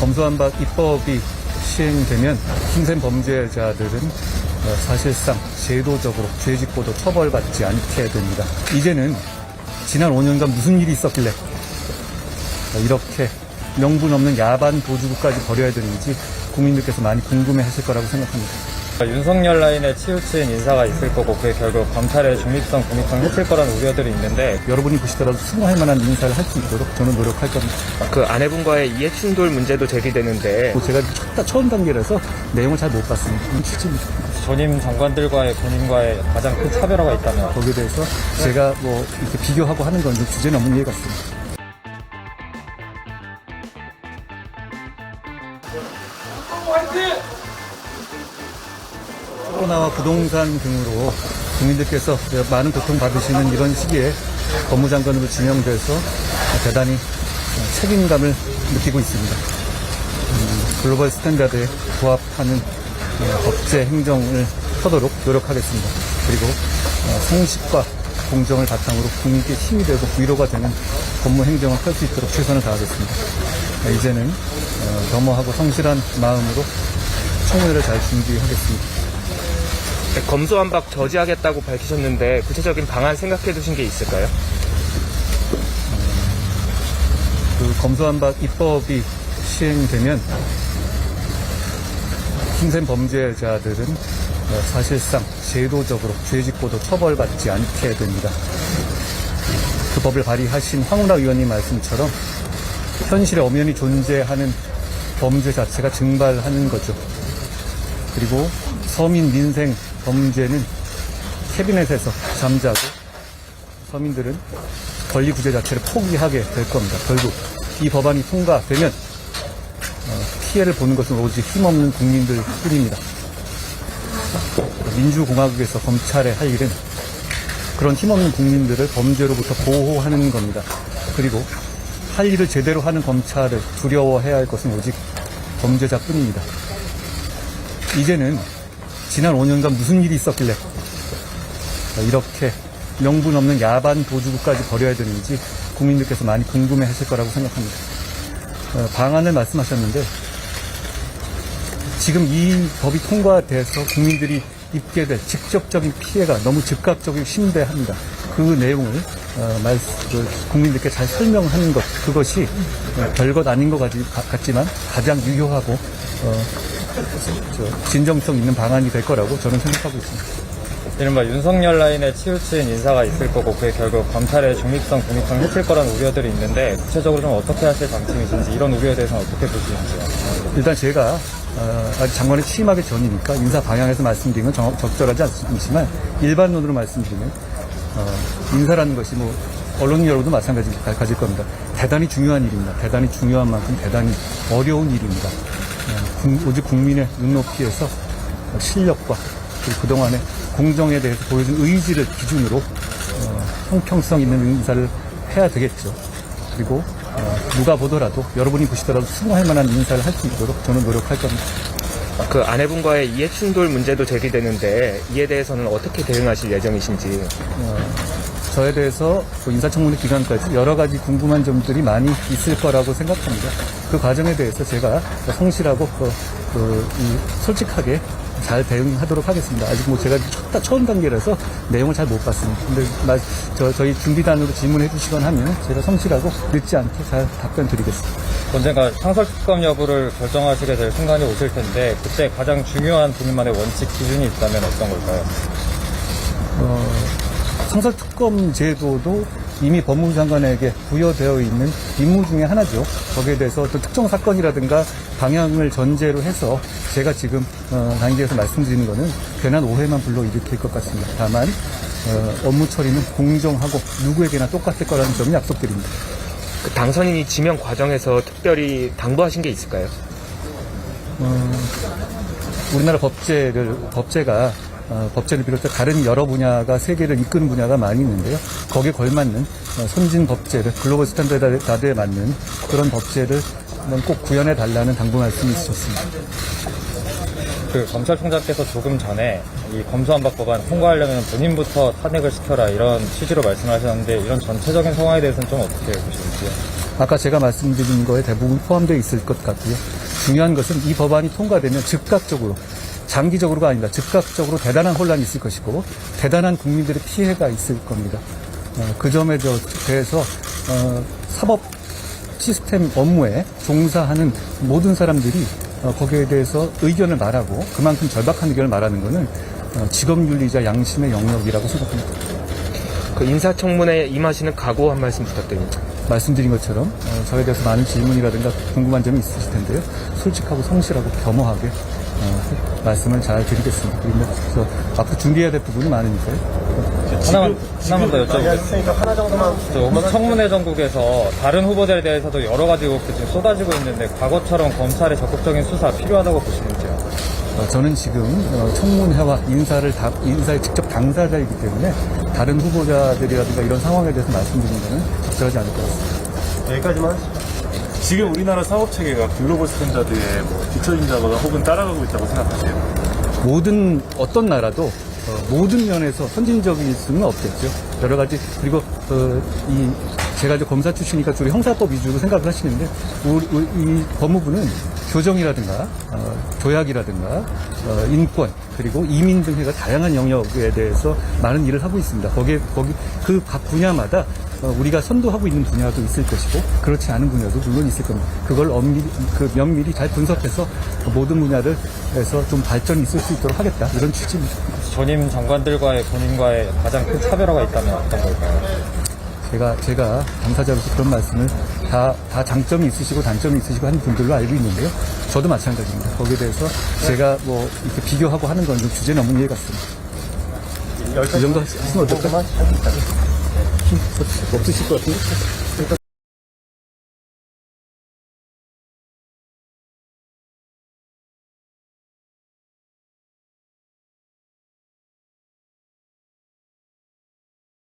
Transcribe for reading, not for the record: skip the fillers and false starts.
검수완박 입법이 시행되면 힘센 범죄자들은 사실상 제도적으로 죄짓고도 처벌받지 않게 됩니다. 이제는 지난 5년간 무슨 일이 있었길래 이렇게 명분 없는 야반 도주구까지 벌여야 되는지 국민들께서 많이 궁금해하실 거라고 생각합니다. 윤석열 라인에 치우친 인사가 있을 거고 그게 결국 검찰의 중립성, 독립성을 해칠 거라는 우려들이 있는데 여러분이 보시더라도 수긍할 만한 인사를 할 수 있도록 저는 노력할 겁니다. 그 아내분과의 이해충돌 문제도 제기되는데 제가 처음 단계라서 내용을 잘 못 봤습니다. 취지입니다. 전임 장관들과의 본인과의 가장 큰 차별화가 있다면 거기에 대해서 제가 뭐 이렇게 비교하고 하는 건 좀 주제는 없는 일 같습니다. 코로나와 부동산 등으로 국민들께서 많은 고통받으시는 이런 시기에 법무장관으로 지명돼서 대단히 책임감을 느끼고 있습니다. 글로벌 스탠다드에 부합하는 법제 행정을 하도록 노력하겠습니다. 그리고 성실과 공정을 바탕으로 국민께 힘이 되고 위로가 되는 법무 행정을 할 수 있도록 최선을 다하겠습니다. 이제는 겸허하고 성실한 마음으로 청문회를 잘 준비하겠습니다. 검수완박 저지하겠다고 밝히셨는데 구체적인 방안 생각해 두신 게 있을까요? 그 검수완박 입법이 시행되면 힘센 범죄자들은 사실상 제도적으로 죄짓고도 처벌받지 않게 됩니다. 그 법을 발의하신 황운하 의원님 말씀처럼 현실에 엄연히 존재하는 범죄 자체가 증발하는 거죠. 그리고 서민 민생 범죄는 캐비넷에서 잠자고 서민들은 권리 구제 자체를 포기하게 될 겁니다. 결국 이 법안이 통과되면 피해를 보는 것은 오직 힘없는 국민들 뿐입니다. 민주공화국에서 검찰의 할 일은 그런 힘없는 국민들을 범죄로부터 보호하는 겁니다. 그리고 할 일을 제대로 하는 검찰을 두려워해야 할 것은 오직 범죄자뿐입니다. 이제는 지난 5년간 무슨 일이 있었길래 이렇게 명분 없는 야반 도주구까지 벌여야 되는지 국민들께서 많이 궁금해하실 거라고 생각합니다. 방안을 말씀하셨는데 지금 이 법이 통과돼서 국민들이 입게 될 직접적인 피해가 너무 즉각적이고 심대합니다. 그 내용을 국민들께 잘 설명하는 것, 그것이 별것 아닌 것 같지만 가장 유효하고 진정성 있는 방안이 될 거라고 저는 생각하고 있습니다. 이른바 윤석열 라인에 치우친 인사가 있을 거고 그게 결국 검찰의 중립성, 독립성을 해칠 거라는 우려들이 있는데 구체적으로 좀 어떻게 하실 방침이신지 이런 우려에 대해서는 어떻게 보시는지요? 일단 제가 아직 장관에 취임하기 전이니까 인사 방향에서 말씀드리는 건 적절하지 않지만 일반론으로 말씀드리면 인사라는 것이 뭐 언론 여러분도 마찬가지일 겁니다. 대단히 중요한 일입니다. 대단히 중요한 만큼 대단히 어려운 일입니다. 오직 국민의 눈높이에서 실력과 그리고 그동안의 공정에 대해서 보여준 의지를 기준으로 형평성 있는 인사를 해야 되겠죠. 그리고 누가 보더라도 여러분이 보시더라도 수긍할 만한 인사를 할 수 있도록 저는 노력할 겁니다. 그 아내분과의 이해충돌 문제도 제기되는데 이에 대해서는 어떻게 대응하실 예정이신지. 저에 대해서 인사청문회 기간까지 여러 가지 궁금한 점들이 많이 있을 거라고 생각합니다. 그 과정에 대해서 제가 성실하고 솔직하게 잘 대응하도록 하겠습니다. 아직 뭐 제가 처음 단계라서 내용을 잘 못 봤습니다. 근데 저희 준비단으로 질문해 주시거나 하면 제가 성실하고 늦지 않게 잘 답변 드리겠습니다. 언젠가 상설특검 여부를 결정하시게 될 순간이 오실 텐데 그때 가장 중요한 본인만의 원칙 기준이 있다면 어떤 걸까요? 상설특검 제도도 이미 법무부 장관에게 부여되어 있는 임무 중에 하나죠. 거기에 대해서 어떤 특정 사건이라든가 방향을 전제로 해서 제가 지금 단계에서 말씀드리는 것은 괜한 오해만 불러일으킬 것 같습니다. 다만 업무 처리는 공정하고 누구에게나 똑같을 거라는 점을 약속드립니다. 그 당선인이 지명 과정에서 특별히 당부하신 게 있을까요? 우리나라 법제를 비롯해 다른 여러 분야가 세계를 이끄는 분야가 많이 있는데요. 거기에 걸맞는 선진 법제를 글로벌 스탠다드에 맞는 그런 법제를 꼭 구현해 달라는 당부 말씀이 있으셨습니다. 그 검찰총장께서 조금 전에 이 검수완박 법안 통과하려면 본인부터 탄핵을 시켜라 이런 취지로 말씀하셨는데 이런 전체적인 상황에 대해서는 좀 어떻게 보시는지요? 아까 제가 말씀드린 거에 대부분 포함되어 있을 것 같고요. 중요한 것은 이 법안이 통과되면 즉각적으로, 장기적으로가 아니라 즉각적으로 대단한 혼란이 있을 것이고 대단한 국민들의 피해가 있을 겁니다. 그 점에 대해서 사법 시스템 업무에 종사하는 모든 사람들이 거기에 대해서 의견을 말하고 그만큼 절박한 의견을 말하는 것은 직업윤리자 양심의 영역이라고 생각합니다. 그 인사청문회에 임하시는 각오 한 말씀 부탁드립니다. 말씀드린 것처럼 저에 대해서 많은 질문이라든가 궁금한 점이 있으실 텐데요. 솔직하고 성실하고 겸허하게 말씀을 잘 드리겠습니다. 그래서 앞으로 준비해야 될 부분이 많으니까요. 하나만 더 여쭤보겠습니다. 하나 정도만. 청문회 전국에서 다른 후보들에 대해서도 여러 가지 의혹들이 지금 쏟아지고 있는데 과거처럼 검찰의 적극적인 수사 필요하다고 보시는지요? 저는 지금 청문회와 인사의 직접 당사자이기 때문에 다른 후보자들이라든가 이런 상황에 대해서 말씀드리는 것은 적절하지 않을 것 같습니다. 여기까지만 하시죠. 지금 우리나라 사법체계가 글로벌 스탠다드에 뒤처진다거나 혹은 따라가고 있다고 생각하세요? 어떤 나라도 모든 면에서 선진적일 수는 없겠죠. 여러 가지, 그리고 제가 이제 검사 출신이니까 주로 형사법 위주로 생각을 하시는데, 이 법무부는 교정이라든가 조약이라든가 인권, 그리고 이민 등 해가 다양한 영역에 대해서 많은 일을 하고 있습니다. 거기 그 각 분야마다 우리가 선도하고 있는 분야도 있을 것이고 그렇지 않은 분야도 물론 있을 겁니다. 그걸 면밀히 잘 분석해서 모든 분야를 해서 좀 발전이 있을 수 있도록 하겠다, 이런 취지입니다. 전임 장관들과의 본인과의 가장 큰 차별화가 있다면 어떤 걸까요? 제가 당사자로서 그런 말씀을 다 장점이 있으시고 단점이 있으시고 하는 분들로 알고 있는데요. 저도 마찬가지입니다. 거기에 대해서 제가 이렇게 비교하고 하는 건 좀 주제 넘은 일 같습니다. 이 정도 하시면 어떨까요? 없으실 것 같은데?